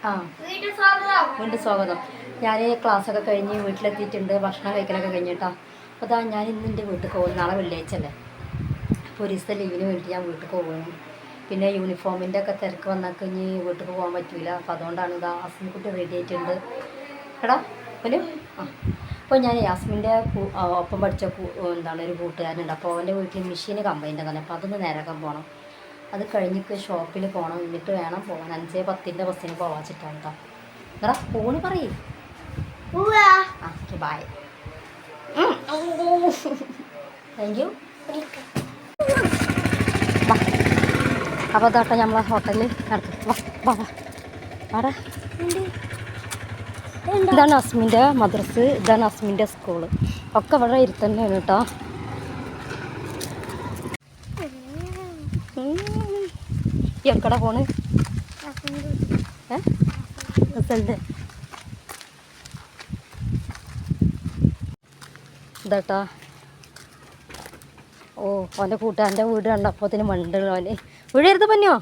ആ വീണ്ടും സ്വാഗതം. ഞാൻ ക്ലാസ്സൊക്കെ കഴിഞ്ഞ് വീട്ടിലെത്തിയിട്ടുണ്ട്. ഭക്ഷണം കഴിക്കലൊക്കെ കഴിഞ്ഞിട്ടാ. അപ്പോൾ അതാ ഞാൻ ഇന്ന് എൻ്റെ വീട്ടിൽ പോകും. നാളെ വെള്ളിയാഴ്ച അല്ലേ, അപ്പോൾ ഒരു ദിവസത്തെ ലീവിന് വേണ്ടി ഞാൻ വീട്ടിൽ പോകുന്നു. പിന്നെ യൂണിഫോമിൻ്റെ ഒക്കെ തിരക്ക് വന്നാൽ കഴിഞ്ഞ് വീട്ടിൽ പോകാൻ പറ്റില്ല. അപ്പോൾ അതുകൊണ്ടാണ് ഇതാ അസ്മിൻകുട്ടി റെഡി ആയിട്ടുണ്ട്. എടാ ഒരു ആ അപ്പോൾ ഞാൻ യാസ്മിൻ്റെ ഒപ്പം പഠിച്ച ഒരു കൂട്ടുകാരനുണ്ട്. അപ്പോൾ അവൻ്റെ വീട്ടിൽ മെഷീന് കംപ്ലൈൻ്റ് തന്നെ. അപ്പോൾ അതൊന്ന് നേരാക്കാൻ പോകണം. അത് കഴിഞ്ഞിട്ട് ഷോപ്പിൽ പോകണം. എന്നിട്ട് വേണം പോകാൻ. 5:10 ബസ്സിന് പോകാൻ വെച്ചിട്ടാണ് കേട്ടോ. എടാ ഫോണ് പറയേ. Okay bye. Thank you. അപ്പോൾ അതാട്ടെ നമ്മളെ ഹോട്ടലിൽ നടക്കും. വാടാ. ഇതാണ് അസ്മിൻ്റെ മദ്രസ്, ഇതാണ് അസ്മിൻ്റെ സ്കൂള്. ഒക്കെ ഇവിടെ ഇരുത്തന്നെയാണ് കേട്ടോ. എവിടെക്കടാ പോണ്? റിസൾട്ട് ഇതാട്ടാ. ഓ ഓൻ്റെ കൂട്ടുകാരൻ്റെ വീട് കണ്ടപ്പോത്തിന് മണ്ടുള്ളവന് വീഴരുത് പന്നിയോ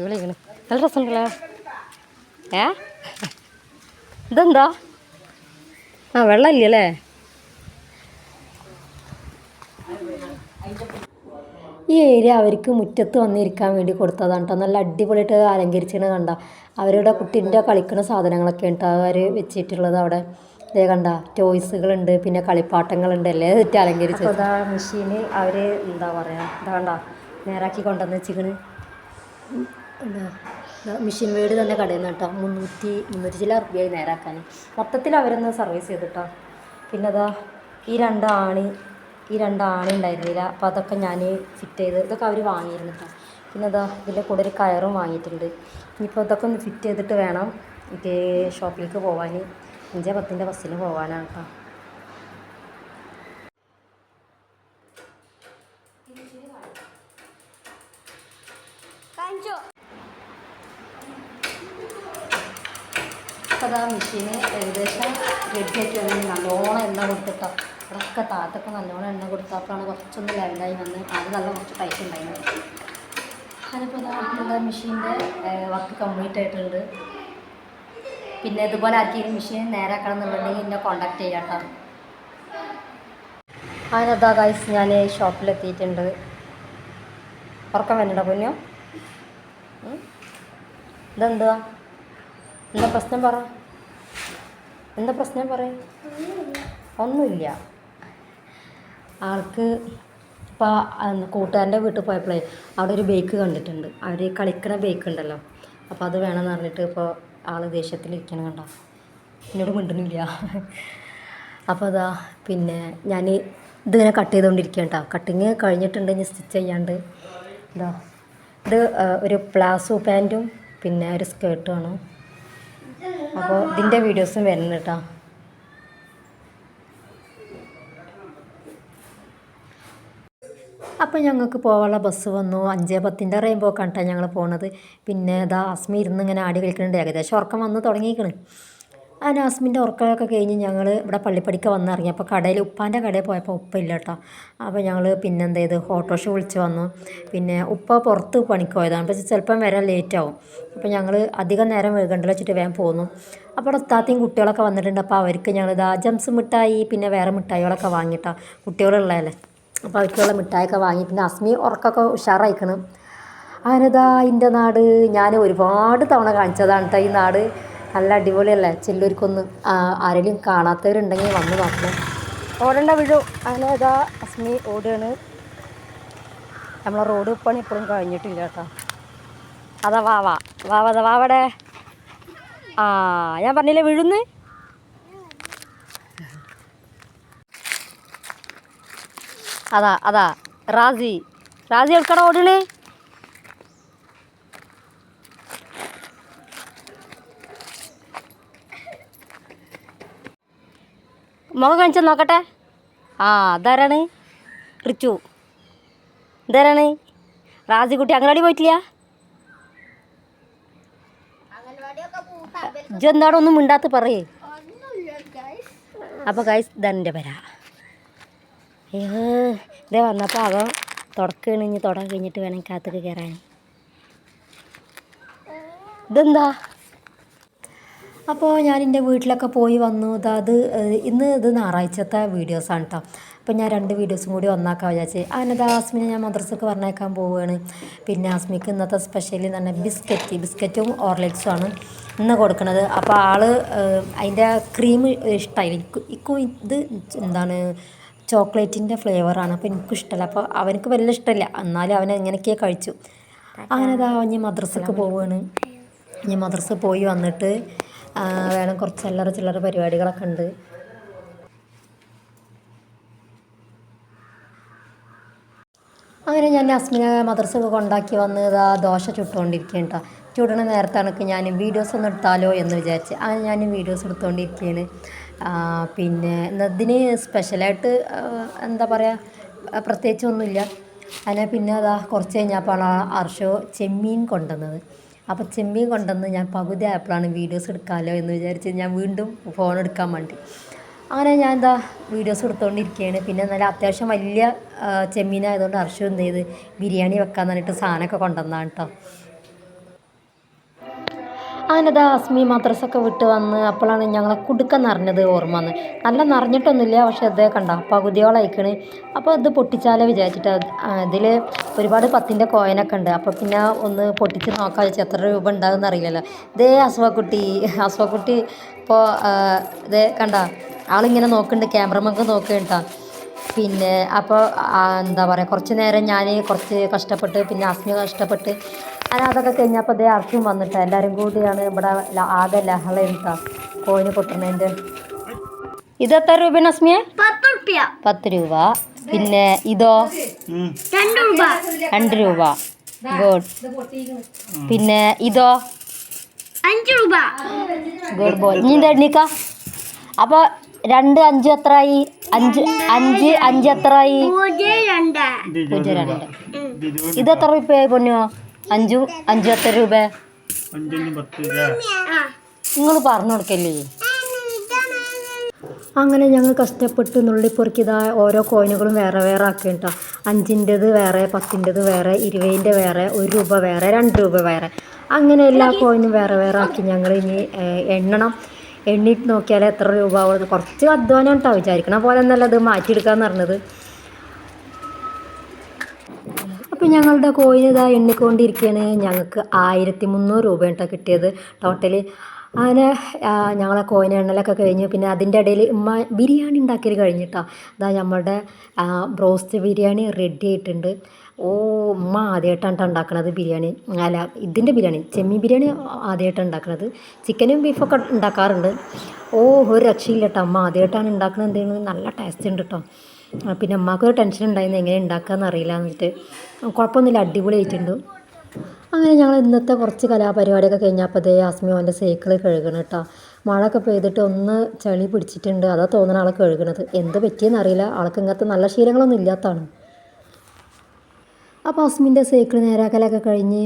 വിളിക്കണ്. നല്ല രസമുണ്ടല്ലേ? ഇതെന്താ? ആ വെള്ളമില്ലല്ലേ? ഈ ഏരിയ അവർക്ക് മുറ്റത്ത് വന്നിരിക്കാൻ വേണ്ടി കൊടുത്തതാണ് കേട്ടോ. നല്ല അടിപൊളിയായിട്ട് അലങ്കരിച്ചത് കണ്ട. അവരുടെ കുട്ടീൻ്റെ കളിക്കുന്ന സാധനങ്ങളൊക്കെ ഉണ്ട് അവർ വെച്ചിട്ടുള്ളത് അവിടെ. ഇതേ കണ്ട ടോയ്സുകളുണ്ട്, പിന്നെ കളിപ്പാട്ടങ്ങളുണ്ട്, എല്ലാം തെറ്റി അലങ്കരിച്ചത്. അതാ മെഷീന് അവർ എന്താ പറയുക, ഇതാ കണ്ട നേരാക്കി കൊണ്ടുവന്ന് വെച്ചിക്കണ്. എന്താ മെഷീൻ വീട് തന്നെ കടയിൽ നിന്ന് കേട്ടോ. 300 ചില റുപ്യായി നേരാക്കാൻ. മൊത്തത്തിൽ അവരൊന്ന് സർവീസ് ചെയ്തിട്ടോ. പിന്നെ അതാ ഈ രണ്ടാണി ഉണ്ടായിരുന്നില്ല. അപ്പോൾ അതൊക്കെ ഞാൻ ഫിറ്റ് ചെയ്ത്, ഇതൊക്കെ അവർ വാങ്ങിയിരുന്നു കേട്ടോ. പിന്നെ അതാ ഇതിൻ്റെ കൂടെ ഒരു കയറും വാങ്ങിയിട്ടുണ്ട്. ഇനിയിപ്പോൾ ഇതൊക്കെ ഒന്ന് ഫിറ്റ് ചെയ്തിട്ട് വേണം എനിക്ക് ഷോപ്പിലേക്ക് പോകാൻ. 5:10 ബസ്സിന് പോകാനാണ് കേട്ടോ. അപ്പോൾ അതാ മെഷീന് ഏകദേശം റെഡിയാക്കി വന്നിട്ട് നല്ലോണം എണ്ണ കൊടുത്തിട്ടോ. അതൊക്കെ താത്തൊക്കെ നല്ലോണം എണ്ണ കൊടുത്തപ്പോഴാണ് കുറച്ചൊന്ന് ലെവലായി വന്ന്. അത് നല്ല കുറച്ച് ടൈറ്റ് ഉണ്ടായിരുന്നു. അതിപ്പോൾ എന്താ മെഷീൻ്റെ വർക്ക് കംപ്ലീറ്റ് ആയിട്ടുണ്ട്. പിന്നെ ഇതുപോലെ ആർക്കെങ്കിലും മെഷീൻ നേരാക്കണം എന്നുണ്ടെങ്കിൽ എന്നെ കോണ്ടാക്ട് ചെയ്യാം കേട്ടോ. അതിനെന്താ ഗൈസ്, ഞാൻ ഷോപ്പിലെത്തിയിട്ടുണ്ട്. ഉറക്കം വേണ്ട പൊന്നോ? ഇതെന്താ പ്രശ്നം പറ? എന്താ പ്രശ്നം പറയും? ഒന്നുമില്ല. ആൾക്ക് ഇപ്പോൾ കൂട്ടുകാരൻ്റെ വീട്ടിൽ പോയപ്പോഴേ അവിടെ ഒരു ബേക്ക് കണ്ടിട്ടുണ്ട്. അവർ കളിക്കണ ബേക്ക് ഉണ്ടല്ലോ. അപ്പോൾ അത് വേണമെന്ന് പറഞ്ഞിട്ട് ഇപ്പോൾ ആൾ ദേഷ്യത്തിലിരിക്കണം കണ്ടോ. എന്നോട് മിണ്ടുന്നില്ല. അപ്പോൾ അതാ പിന്നെ ഞാൻ ഇതിങ്ങനെ കട്ട് ചെയ്തുകൊണ്ടിരിക്കുക കേട്ടോ. കട്ടിങ് കഴിഞ്ഞിട്ടുണ്ട്. ഇനി സ്റ്റിച്ച് ചെയ്യാണ്ട്. ഇതാ ഇത് ഒരു പ്ലാസോ പാൻറ്റും പിന്നെ ഒരു സ്കേർട്ടുമാണ്. അപ്പോൾ ഇതിൻ്റെ വീഡിയോസും വരുന്നുണ്ട് കേട്ടോ. അപ്പോൾ ഞങ്ങൾക്ക് പോകാനുള്ള ബസ് വന്നു. 5:10 റെയിൻബോക്കാണ് കേട്ടോ ഞങ്ങൾ പോണത്. പിന്നെ ഇതാ അസ്മി ഇരുന്ന് ഇങ്ങനെ ആടി കളിക്കുന്നുണ്ട്. ഏകദേശം ഉറക്കം വന്ന് തുടങ്ങിയിരിക്കണ്. ആ അസ്മിൻ്റെ ഉറക്കമൊക്കെ കഴിഞ്ഞ് ഞങ്ങൾ ഇവിടെ പള്ളിപ്പടിക്ക് വന്നിറങ്ങി. അപ്പോൾ കടയിൽ ഉപ്പാൻ്റെ കടയിൽ പോയപ്പോൾ ഉപ്പ ഇല്ല കേട്ടോ. അപ്പോൾ ഞങ്ങൾ പിന്നെ എന്ത് ചെയ്ത് ഓട്ടോറിക്ഷ വിളിച്ച് വന്നു. പിന്നെ ഉപ്പ പുറത്ത് പണിക്ക് പോയതാണ്. പക്ഷേ ചിലപ്പം വരാൻ ലേറ്റ് ആവും. അപ്പോൾ ഞങ്ങൾ അധികം നേരം വൈകണ്ടല്ലോ വെച്ചിട്ട് വേഗം പോന്നു. അപ്പോൾ ഉസ്താത്തിയും കുട്ടികളൊക്കെ വന്നിട്ടുണ്ട്. അപ്പോൾ അവർക്ക് ഞങ്ങൾ ഇതാ ജംസ് മിഠായി പിന്നെ വേറെ മിഠായികളൊക്കെ വാങ്ങിയിട്ടാണ്. കുട്ടികളുള്ളതല്ലേ, അപ്പോൾ അവർക്കുള്ള മിഠായിയൊക്കെ വാങ്ങി. പിന്നെ അസ്മി ഉറക്കമൊക്കെ ഉഷാറായിക്കണം. അങ്ങനെതാ എൻ്റെ നാട് ഞാൻ ഒരുപാട് തവണ കാണിച്ചതാണ് കേട്ടോ. ഈ നാട് നല്ല അടിപൊളിയല്ലേ? ചിലർക്കൊന്ന് ആരെങ്കിലും കാണാത്തവരുണ്ടെങ്കിൽ വന്ന് നോക്കണം. ഓടേണ്ട വീഴും. അങ്ങനെ ഇതാ അസ്മി ഓടുകയാണ്. നമ്മളെ റോഡ് പണി ഇപ്പോഴും കഴിഞ്ഞിട്ടില്ല കേട്ടോ. അതാ വാവടെ. ഞാൻ പറഞ്ഞില്ലേ വീഴുന്ന്. അതാ റാസി എവിടെക്കട ഓടണേ? മുഖം കാണിച്ചാൽ നോക്കട്ടെ. ഇതാരാണ്? റിച്ചു. ഇതാരാണ്? റാസി കുട്ടി അംഗനവാടി പോയിട്ടില്ല? ഇജെന്താടോ ഒന്നും മിണ്ടാത്ത പറയേ. അപ്പോൾ ഗൈസ് ഇതെൻ്റെ പേര. ഇതേ വന്നപ്പോൾ അവൻ തുടക്കുകയാണ്. ഇനി തുടങ്ങി കഴിഞ്ഞിട്ട് വേണം കാത്തൊക്കെ കയറാൻ. ഇതെന്താ? അപ്പോൾ ഞാൻ എൻ്റെ വീട്ടിലൊക്കെ പോയി വന്നു. ഇന്ന് ഇത് ഞായറാഴ്ചത്തെ വീഡിയോസാണ് കേട്ടോ. അപ്പോൾ ഞാൻ 2 വീഡിയോസും കൂടി ഒന്നാക്കാൻ വിചാരിച്ച്. അങ്ങനെ ആസ്മിനെ ഞാൻ മദ്രസക്ക് പറഞ്ഞേക്കാൻ പോവുകയാണ്. പിന്നെ ആസ്മിക്ക് ഇന്നത്തെ സ്പെഷ്യലി തന്നെ ബിസ്ക്കറ്റും ഓർലിക്സും ആണ് ഇന്ന് കൊടുക്കുന്നത്. അപ്പോൾ അതിൻ്റെ ക്രീം ഇഷ്ടമായില്ല. ഇക്കും ഇത് എന്താണ് ചോക്ലേറ്റിൻ്റെ ഫ്ലേവറാണ്. അപ്പോൾ എനിക്കും ഇഷ്ടമല്ല. അപ്പോൾ അവനക്ക് വലിയ ഇഷ്ടമില്ല, എന്നാലും അവൻ എങ്ങനെയൊക്കെയോ കഴിച്ചു. അങ്ങനെ ഇനി മദ്രസക്ക് പോവുകയാണ്. ഇനി മദ്രസ പോയി വന്നിട്ട് വേണം കുറച്ച് ചില്ലറ പരിപാടികളൊക്കെ ഉണ്ട്. അങ്ങനെ ഞാൻ അസ്മിനെ മദ്രസക്ക് കൊണ്ടാക്കി വന്ന് ദോശ ചുട്ടുകൊണ്ടിരിക്കുകയാണ് കേട്ടോ. ചുടണ നേരത്താണ് ഞാൻ വീഡിയോസ് ഒന്ന് എടുത്താലോ എന്ന് വിചാരിച്ച് അങ്ങനെ ഞാൻ വീഡിയോസ് എടുത്തുകൊണ്ടിരിക്കുകയാണ്. പിന്നെ ഇതിന് സ്പെഷ്യലായിട്ട് എന്താ പറയുക, പ്രത്യേകിച്ചൊന്നുമില്ല. അങ്ങനെ പിന്നെ കുറച്ച് കഴിഞ്ഞപ്പോൾ അർഷോ ചെമ്മീൻ കൊണ്ടുവന്നത്. അപ്പോൾ ചെമ്മീൻ കൊണ്ടുവന്ന് ഞാൻ പകുതി ആയപ്പോഴാണ് വീഡിയോസ് എടുക്കാമല്ലോ എന്ന് വിചാരിച്ച് ഞാൻ വീണ്ടും ഫോൺ എടുക്കാൻ വേണ്ടി അങ്ങനെ ഞാൻ വീഡിയോസ് എടുത്തുകൊണ്ടിരിക്കുകയാണ്. പിന്നെ നല്ല അത്യാവശ്യം വലിയ ചെമ്മീനായതുകൊണ്ട് അർഷു എന്ത് ചെയ്ത് ബിരിയാണി വെക്കാൻ പറഞ്ഞിട്ട് സാധനമൊക്കെ കൊണ്ടുവന്നതാണ് കേട്ടോ. അങ്ങനെ അസ്മി മദ്രസൊക്കെ വിട്ട് വന്ന് അപ്പോഴാണ് ഞങ്ങളെ കുടുക്ക നിറഞ്ഞത് ഓർമ്മ വന്ന്. നല്ല നിറഞ്ഞിട്ടൊന്നുമില്ല, പക്ഷേ ഇതേ കണ്ട പകുതിയോളം അയക്കണ്. അപ്പോൾ ഇത് പൊട്ടിച്ചാലോ വിചാരിച്ചിട്ട് ഇതിൽ ഒരുപാട് 10ൻ്റെ കോയിനൊക്കെ ഉണ്ട്. അപ്പോൾ പിന്നെ ഒന്ന് പൊട്ടിച്ച് നോക്കാൻ വെച്ചാൽ എത്ര രൂപ ഉണ്ടാകുമെന്ന് അറിയില്ലല്ലോ. ഇതേ അസ്വക്കുട്ടി ഇപ്പോൾ ഇതേ കണ്ട ആളിങ്ങനെ നോക്കുന്നുണ്ട്, ക്യാമറമാർക്ക് നോക്കുന്നുണ്ട്. പിന്നെ അപ്പോൾ എന്താ പറയുക, കുറച്ച് നേരം ഞാൻ കുറച്ച് കഷ്ടപ്പെട്ട്, പിന്നെ അസ്മി കഷ്ടപ്പെട്ട് അതൊക്കെ കഴിഞ്ഞപ്പോൾ അതേ അർഷും വന്നിട്ട് എല്ലാവരും കൂടിയാണ് ഇവിടെ ആകെ ലഹളയിട്ടാ കോയിന് പൊട്ടുന്നതിൻ്റെ. ഇത് എത്ര രൂപയാണ് അസ്മിയെ? 10 രൂപ. പിന്നെ ഇതോ 2 രൂപ. ഗുഡ്. പിന്നെ ഇതോ 5 രൂപ. Good boy. ഇനി എന്താ എണ്ണിക്ക? അപ്പോൾ 2 5 എത്രയായി? 5 എത്രയായി? 0.2. ഇത് എത്ര രൂപയായി പൊന്നോ? 5 എത്ര രൂപ? നിങ്ങൾ പറഞ്ഞു കൊടുക്കല്ലേ. അങ്ങനെ ഞങ്ങൾ കഷ്ടപ്പെട്ട് നുള്ളിപ്പൊറുക്കിയതാ ഓരോ കോയിനുകളും വേറെ വേറെ ആക്കി കേട്ടോ. 5ൻ്റെത് വേറെ, 10ൻ്റെത് വേറെ, 20ൻ്റെ വേറെ, 1 രൂപ വേറെ, 2 രൂപ വേറെ, അങ്ങനെ എല്ലാ കോയിനും വേറെ വേറെ ആക്കി ഞങ്ങൾ ഇനി എണ്ണണം. എണ്ണിട്ട് നോക്കിയാൽ എത്ര രൂപ ആവുന്നത്. കുറച്ച് അധ്വാനം കേട്ടോ, വിചാരിക്കണ പോലെ ഒന്നല്ല ഇത് മാറ്റിയെടുക്കാമെന്ന് പറഞ്ഞത്. അപ്പോൾ ഞങ്ങളുടെ കോയിൻ എണ്ണിക്കൊണ്ടിരിക്കുകയാണ്. ഞങ്ങൾക്ക് 1300 രൂപ കേട്ടോ കിട്ടിയത് ടോട്ടല്. അങ്ങനെ ഞങ്ങളെ കോയിൻ എണ്ണലൊക്കെ കഴിഞ്ഞു. പിന്നെ അതിൻ്റെ ഇടയിൽ ഉമ്മ ബിരിയാണി ഉണ്ടാക്കിയത് കഴിഞ്ഞിട്ടോ. നമ്മളുടെ ബ്രോസ്റ്റ് ബിരിയാണി റെഡി ആയിട്ടുണ്ട്. ഉമ്മ ആദ്യമായിട്ടാണ് ഉണ്ടാക്കുന്നത് ബിരിയാണി. അല്ല, ഇതിൻ്റെ ബിരിയാണി, ചെമ്മീൻ ബിരിയാണി ആദ്യമായിട്ടാണ് ഉണ്ടാക്കുന്നത്. ചിക്കനും ബീഫൊക്കെ ഉണ്ടാക്കാറുണ്ട്. ഒരു രക്ഷയില്ല കേട്ടോ, അമ്മ ആദ്യമായിട്ടാണ് ഉണ്ടാക്കുന്നത്. എന്തെങ്കിലും നല്ല ടേസ്റ്റ് ഉണ്ട് കേട്ടോ. പിന്നെ അമ്മക്കൊരു ടെൻഷൻ ഉണ്ടായിരുന്നു എങ്ങനെ ഉണ്ടാക്കാമെന്ന് അറിയില്ല എന്നിട്ട്. കുഴപ്പമൊന്നുമില്ല, അടിപൊളിയായിട്ടുണ്ട്. അങ്ങനെ ഞങ്ങൾ ഇന്നത്തെ കുറച്ച് കലാപരിപാടിയൊക്കെ കഴിഞ്ഞപ്പോൾ അതേ ആസ്മി അവൻ്റെ സൈക്കിൾ കഴുകണം കേട്ടോ. മഴയൊക്കെ പെയ്തിട്ട് ഒന്ന് ചളി പിടിച്ചിട്ടുണ്ട്, അതാ തോന്നുന്ന ആളെ കഴുകണത്. എന്ത് പറ്റിയെന്ന് അറിയില്ല, ആൾക്ക് ഇങ്ങനത്തെ നല്ല ശീലങ്ങളൊന്നും ഇല്ലാത്തതാണ്. അപ്പോൾ ആസ്മിൻ്റെ സൈക്കിൾ നേരാക്കലൊക്കെ കഴിഞ്ഞ്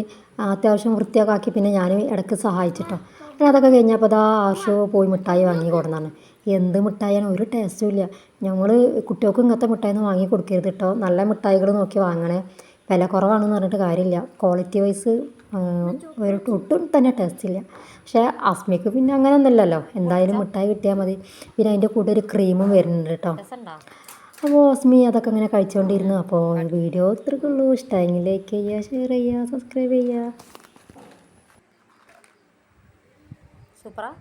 അത്യാവശ്യം വൃത്തിയൊക്കെ ആക്കി. പിന്നെ ഞാൻ ഇടയ്ക്ക് സഹായിച്ചിട്ടോ. പിന്നെ അതൊക്കെ കഴിഞ്ഞപ്പോൾ ആർഷു പോയി മിഠായി വാങ്ങി കൊടുന്നാണ്. എന്ത് മിഠായിയാണ്, ഒരു ടേസ്റ്റും ഇല്ല. ഞങ്ങൾ കുട്ടികൾക്ക് ഇങ്ങനത്തെ മിഠായിന്ന് വാങ്ങി കൊടുക്കരുത് കേട്ടോ. നല്ല മിഠായികൾ നോക്കി വാങ്ങണേ. വില കുറവാണെന്ന് പറഞ്ഞിട്ട് കാര്യമില്ല, ക്വാളിറ്റി വൈസ് ഒട്ടും തന്നെ ടേസ്റ്റ് ഇല്ല. പക്ഷേ അസ്മിക്ക് പിന്നെ അങ്ങനെ ഒന്നുമില്ലല്ലോ, എന്തായാലും മിഠായി കിട്ടിയാൽ മതി. പിന്നെ അതിൻ്റെ കൂടെ ഒരു ക്രീമും വരുന്നുണ്ട് കേട്ടോ. അപ്പോൾ അസ്മി അതൊക്കെ ഇങ്ങനെ കഴിച്ചുകൊണ്ടിരുന്നു. അപ്പോൾ വീഡിയോ ഇത്രയ്ക്കുള്ളൂ. ഇഷ്ടമെങ്കിൽ ലൈക്ക് ചെയ്യുക, ഷെയർ ചെയ്യുക, സബ്സ്ക്രൈബ് ചെയ്യുക. സൂപ്പറാ.